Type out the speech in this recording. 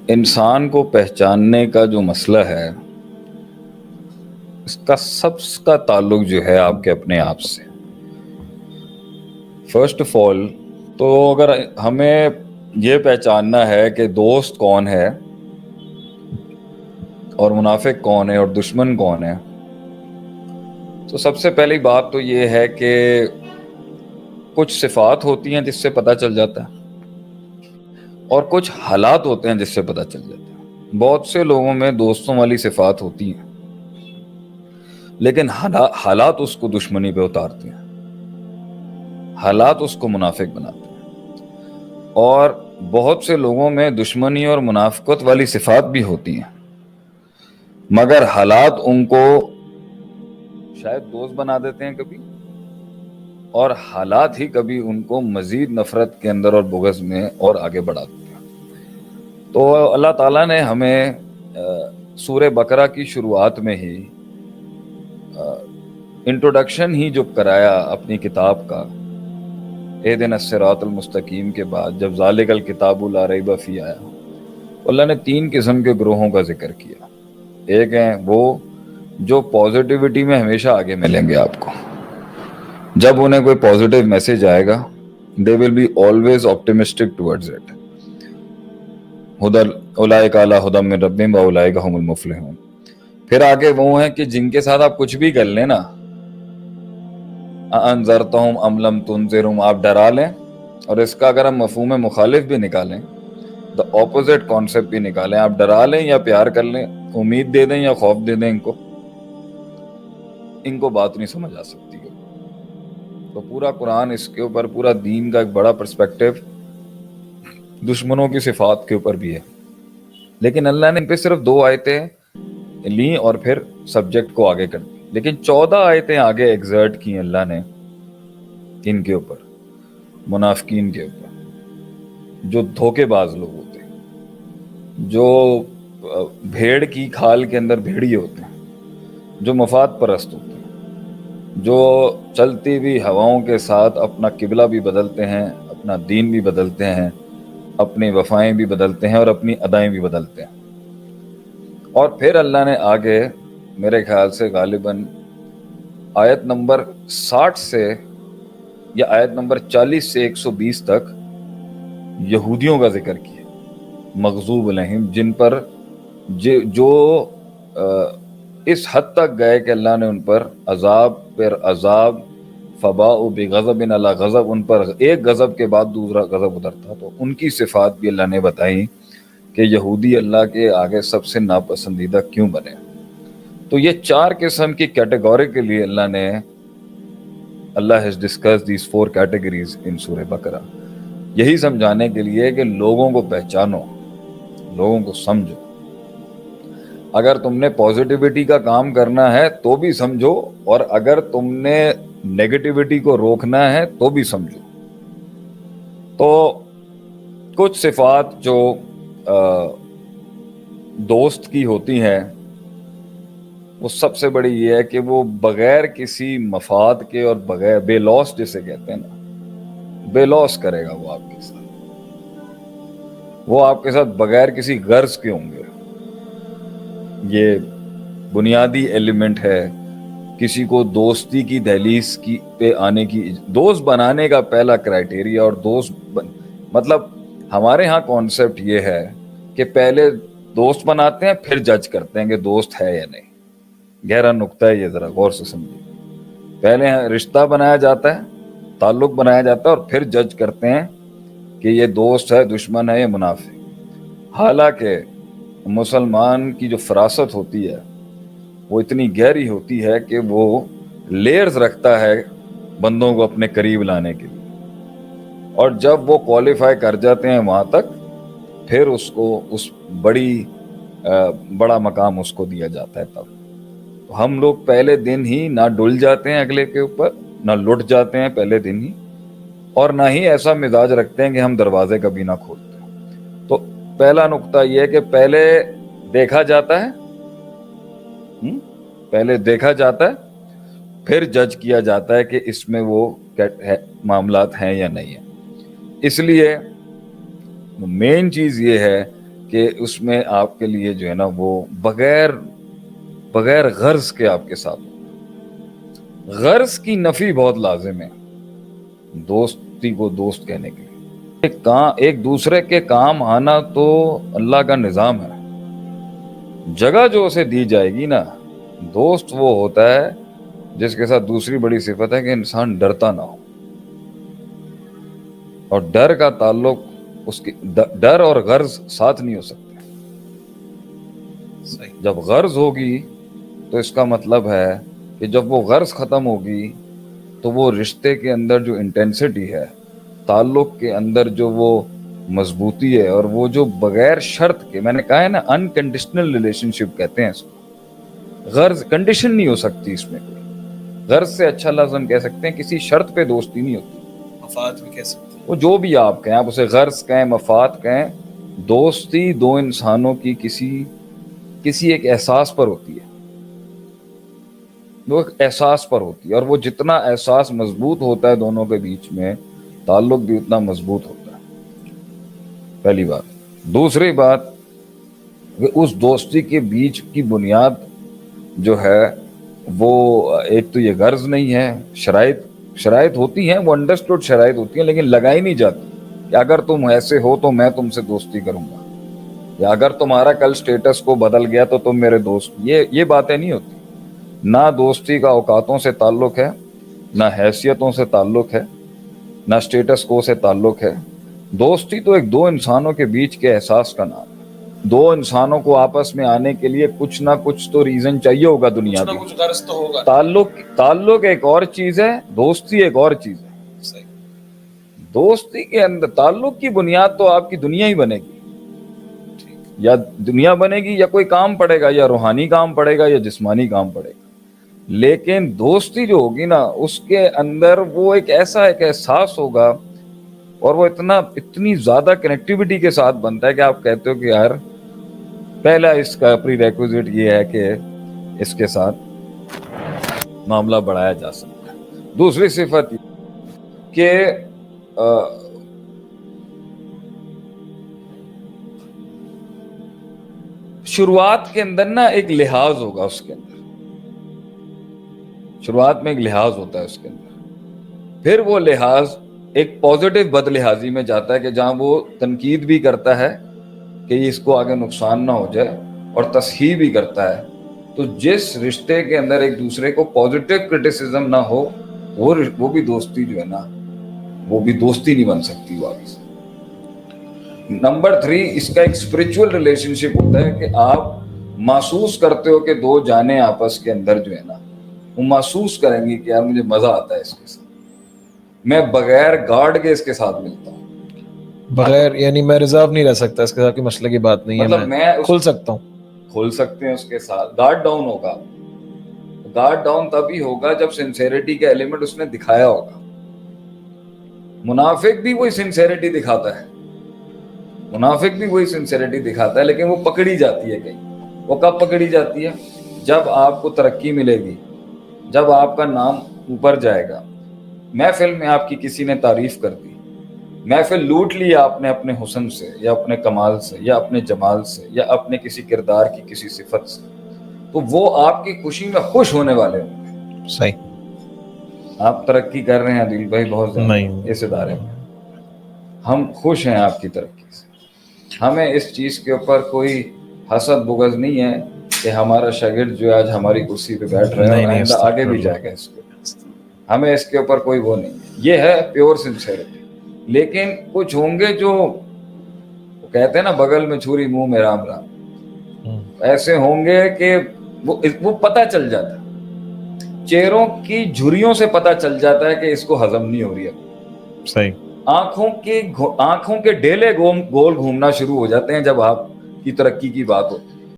انسان کو پہچاننے کا جو مسئلہ ہے، اس کا سب کا تعلق جو ہے آپ کے اپنے آپ سے۔ فرسٹ آف آل تو اگر ہمیں یہ پہچاننا ہے کہ دوست کون ہے اور منافق کون ہے اور دشمن کون ہے، تو سب سے پہلی بات تو یہ ہے کہ کچھ صفات ہوتی ہیں جس سے پتہ چل جاتا ہے، اور کچھ حالات ہوتے ہیں جس سے پتہ چل جاتا ہے۔ بہت سے لوگوں میں دوستوں والی صفات ہوتی ہیں، لیکن حالات اس کو دشمنی پہ اتارتے ہیں، حالات اس کو منافق بناتے ہیں۔ اور بہت سے لوگوں میں دشمنی اور منافقت والی صفات بھی ہوتی ہیں، مگر حالات ان کو شاید دوست بنا دیتے ہیں کبھی، اور حالات ہی کبھی ان کو مزید نفرت کے اندر اور بغض میں اور آگے بڑھا دیتے ہیں۔ تو اللہ تعالیٰ نے ہمیں سورہ بقرہ کی شروعات میں ہی انٹروڈکشن ہی جو کرایا اپنی کتاب کا، اہدنا الصراط المستقیم کے بعد جب ذالک الکتاب لا ریب فیہ آیا، اللہ نے 3 قسم کے گروہوں کا ذکر کیا۔ ایک ہیں وہ جو پازیٹیوٹی میں ہمیشہ آگے ملیں گے آپ کو، جب انہیں کوئی پازیٹیو میسج آئے گا they will be always optimistic towards it۔ اولئک علی ھدی من ربہم واولئک ھم المفلحون۔ پھر آگے وہ ہیں کہ جن کے ساتھ آپ کچھ بھی کر لیں نا، انذرتہم ام لم تنذرہم، آپ ڈرا لیں، اور اس کا اگر ہم مفہوم مخالف بھی نکالیں، دا اپوزٹ کانسیپٹ بھی نکالیں، آپ ڈرا لیں یا پیار کر لیں، امید دے دیں یا خوف دے دیں، ان کو بات نہیں سمجھ آ سکتی۔ تو پورا قرآن اس کے اوپر، پورا دین کا ایک بڑا پرسپیکٹو دشمنوں کی صفات کے اوپر بھی ہے، لیکن اللہ نے ان پہ صرف 2 آیتیں لیں اور پھر سبجیکٹ کو آگے کر دی، لیکن 14 آیتیں آگے ایگزرٹ کی اللہ نے ان کے اوپر، منافقین کے اوپر، جو دھوکے باز لوگ ہوتے ہیں، جو بھیڑ کی کھال کے اندر بھیڑی ہوتے ہیں، جو مفاد پرست ہوتے ہیں، جو چلتی ہوئی ہواؤں کے ساتھ اپنا قبلہ بھی بدلتے ہیں، اپنا دین بھی بدلتے ہیں، اپنی وفائیں بھی بدلتے ہیں اور اپنی ادائیں بھی بدلتے ہیں۔ اور پھر اللہ نے آگے میرے خیال سے غالباً آیت نمبر 60 سے یا آیت نمبر 40 سے 120 تک یہودیوں کا ذکر کیا، مغضوب علیہم، جن پر جو اس حد تک گئے کہ اللہ نے ان پر عذاب پر عذاب، فباءوا بغضب علی غضب، ان پر ایک غضب کے بعد دوسرا غضب اترتا۔ تو ان کی صفات بھی اللہ نے بتائی کہ یہودی اللہ کے آگے سب سے ناپسندیدہ کیوں بنے۔ تو یہ 4 قسم کی کیٹیگری کے لیے اللہ has discussed these 4 categories in سورہ بقرہ، یہی سمجھانے کے لیے کہ لوگوں کو پہچانو، لوگوں کو سمجھو۔ اگر تم نے پازیٹیوٹی کا کام کرنا ہے تو بھی سمجھو، اور اگر تم نے نیگیٹیوٹی کو روکنا ہے تو بھی سمجھو۔ تو کچھ صفات جو دوست کی ہوتی ہیں، وہ سب سے بڑی یہ ہے کہ وہ بغیر کسی مفاد کے اور بغیر بے لوس، جسے کہتے ہیں نا، بے لوس کرے گا وہ آپ کے ساتھ، وہ آپ کے ساتھ بغیر کسی غرض کے ہوں گے۔ یہ بنیادی ایلیمنٹ ہے کسی کو دوستی کی دہلیز کی پہ آنے کی، دوست بنانے کا پہلا کرائیٹیریا۔ اور مطلب ہمارے ہاں کانسیپٹ یہ ہے کہ پہلے دوست بناتے ہیں پھر جج کرتے ہیں کہ دوست ہے یا نہیں۔ گہرا نقطہ ہے یہ، ذرا غور سے سمجھیں۔ پہلے رشتہ بنایا جاتا ہے، تعلق بنایا جاتا ہے، اور پھر جج کرتے ہیں کہ یہ دوست ہے، دشمن ہے یا منافق۔ حالانکہ مسلمان کی جو فراست ہوتی ہے وہ اتنی گہری ہوتی ہے کہ وہ لیئرز رکھتا ہے بندوں کو اپنے قریب لانے کے لیے، اور جب وہ کوالیفائی کر جاتے ہیں وہاں تک، پھر اس کو اس بڑا مقام اس کو دیا جاتا ہے۔ تب ہم لوگ پہلے دن ہی نہ ڈل جاتے ہیں اگلے کے اوپر، نہ لٹ جاتے ہیں پہلے دن ہی، اور نہ ہی ایسا مزاج رکھتے ہیں کہ ہم دروازے کبھی نہ کھولتے ہیں۔ تو پہلا نقطہ یہ ہے کہ پہلے دیکھا جاتا ہے، پھر جج کیا جاتا ہے کہ اس میں وہ معاملات ہیں یا نہیں ہیں۔ اس لیے مین چیز یہ ہے کہ اس میں آپ کے لیے جو ہے نا وہ بغیر غرض کے آپ کے ساتھ ہو. غرض کی نفی بہت لازم ہے دوستی کو دوست کہنے کے لیے. ایک دوسرے کے کام آنا تو اللہ کا نظام ہے. جگہ جو اسے دی جائے گی نا، دوست وہ ہوتا ہے جس کے ساتھ دوسری بڑی صفت ہے کہ انسان ڈرتا نہ ہو. اور ڈر کا تعلق اس کی ڈر اور غرض ساتھ نہیں ہو سکتے. جب غرض ہوگی تو اس کا مطلب ہے کہ جب وہ غرض ختم ہوگی تو وہ رشتے کے اندر جو انٹینسٹی ہے، تعلق کے اندر جو وہ مضبوطی ہے، اور وہ جو بغیر شرط کے، میں نے کہا ہے نا انکنڈیشنل ریلیشن شپ کہتے ہیں اس کو. غرض کنڈیشن نہیں ہو سکتی اس میں کوئی. غرض سے اچھا لفظ ہم کہہ سکتے ہیں کسی شرط پہ دوستی نہیں ہوتی. مفاد بھی کہہ سکتے ہیں، وہ جو بھی آپ کہیں، آپ اسے غرض کہیں، مفاد کہیں. دوستی دو انسانوں کی کسی ایک احساس پر ہوتی ہے. وہ ایک احساس پر ہوتی ہے، اور وہ جتنا احساس مضبوط ہوتا ہے دونوں کے بیچ میں، تعلق بھی اتنا مضبوط ہوتا ہے. پہلی بات. دوسری بات کہ اس دوستی کے بیچ کی بنیاد جو ہے وہ ایک تو یہ غرض نہیں ہے، شرائط ہوتی ہیں، وہ انڈرسٹوڈ شرائط ہوتی ہیں، لیکن لگائی نہیں جاتی کہ اگر تم ایسے ہو تو میں تم سے دوستی کروں گا، یا اگر تمہارا کل سٹیٹس کو بدل گیا تو تم میرے دوست. یہ باتیں نہیں ہوتی. نہ دوستی کا اوقاتوں سے تعلق ہے، نہ حیثیتوں سے تعلق ہے، نہ سٹیٹس کو سے تعلق ہے. دوستی تو ایک دو انسانوں کے بیچ کے احساس کا نام ہے. دو انسانوں کو آپس میں آنے کے لیے کچھ نہ کچھ تو ریزن چاہیے ہوگا دنیا کچھ نہ کی. کچھ غرض تو ہوگا. تعلق ایک اور چیز ہے، دوستی ایک اور چیز ہے. صحیح. دوستی کے اندر تعلق کی بنیاد تو آپ کی دنیا ہی بنے گی، یا دنیا بنے گی، یا کوئی کام پڑے گا، یا روحانی کام پڑے گا، یا جسمانی کام پڑے گا. لیکن دوستی جو ہوگی نا، اس کے اندر وہ ایک ایسا ایک احساس ہوگا، اور وہ اتنی زیادہ کنیکٹیوٹی کے ساتھ بنتا ہے کہ آپ کہتے ہو کہ یار پہلا اس کا پری ریکوزٹ یہ ہے کہ اس کے ساتھ معاملہ بڑھایا جا سکتا ہے. دوسری صفت کہ شروعات کے اندر نا ایک لحاظ ہوگا. اس کے اندر شروعات میں ایک لحاظ ہوتا ہے اس کے اندر. پھر وہ لحاظ ایک پازیٹیو بد لحاظی میں جاتا ہے کہ جہاں وہ تنقید بھی کرتا ہے کہ اس کو آگے نقصان نہ ہو جائے، اور تصحیح بھی کرتا ہے. تو جس رشتے کے اندر ایک دوسرے کو پازیٹیو کرٹیسزم نہ ہو، وہ بھی دوستی جو ہے نا، وہ بھی دوستی نہیں بن سکتی. وہ آگے سے نمبر 3 اس کا ایک اسپرچول ریلیشن شپ ہوتا ہے کہ آپ محسوس کرتے ہو کہ دو جانیں آپس کے اندر جو ہے نا، وہ محسوس کریں گی کہ یار مجھے مزہ آتا ہے اس کے ساتھ، میں بغیر گارڈ کے اس کے ساتھ ملتا ہوں. بغیر یعنی میں ریزرو نہیں رہ سکتا اس کے ساتھ، کوئی مسئلے کی بات نہیں ہے. مطلب میں کھل سکتا ہوں. کھل سکتے ہیں اس کے ساتھ. گارڈ ڈاؤن ہوگا. گارڈ ڈاؤن تبھی ہوگا جب سنسیریٹی کا ایلیمنٹ اس نے دکھایا ہوگا. منافق بھی وہی سنسیریٹی دکھاتا ہے، لیکن وہ پکڑی جاتی ہے کہیں. وہ کب پکڑی جاتی ہے؟ جب آپ کو ترقی ملے گی، جب آپ کا نام اوپر جائے گا. محفل میں آپ کی کسی نے تعریف کر دی، محفل لوٹ لی آپ نے اپنے حسن سے، یا اپنے کمال سے، یا اپنے جمال سے، یا اپنے کسی کردار کی کسی صفت سے، تو وہ آپ کی خوشی میں خوش ہونے والے ہوں گے. صحیح. آپ ترقی کر رہے ہیں عدیل بھائی بہت زیادہ اس ادارے میں، ہم خوش ہیں آپ کی ترقی سے. ہمیں اس چیز کے اوپر کوئی حسد بغض نہیں ہے کہ ہمارا شاگرد جو آج ہماری کرسی پہ بیٹھ رہا ہے اور آئندہ آگے بھی جائے گا اس کو. ہمیں اس کے اوپر کوئی وہ نہیں ہے. یہ ہے پیور سنسیریٹی. لیکن کچھ ہوں گے جو کہتے ہیں نا بغل میں چھری منہ میں رام رام، ایسے ہوں گے کہ وہ پتہ چل جاتا ہے، چہروں کی جھریوں سے پتہ چل جاتا ہے کہ اس کو ہضم نہیں ہو رہی ہے. صحیح. آنکھوں کے ڈیلے گول گھومنا شروع ہو جاتے ہیں جب آپ کی ترقی کی بات ہوتی ہے.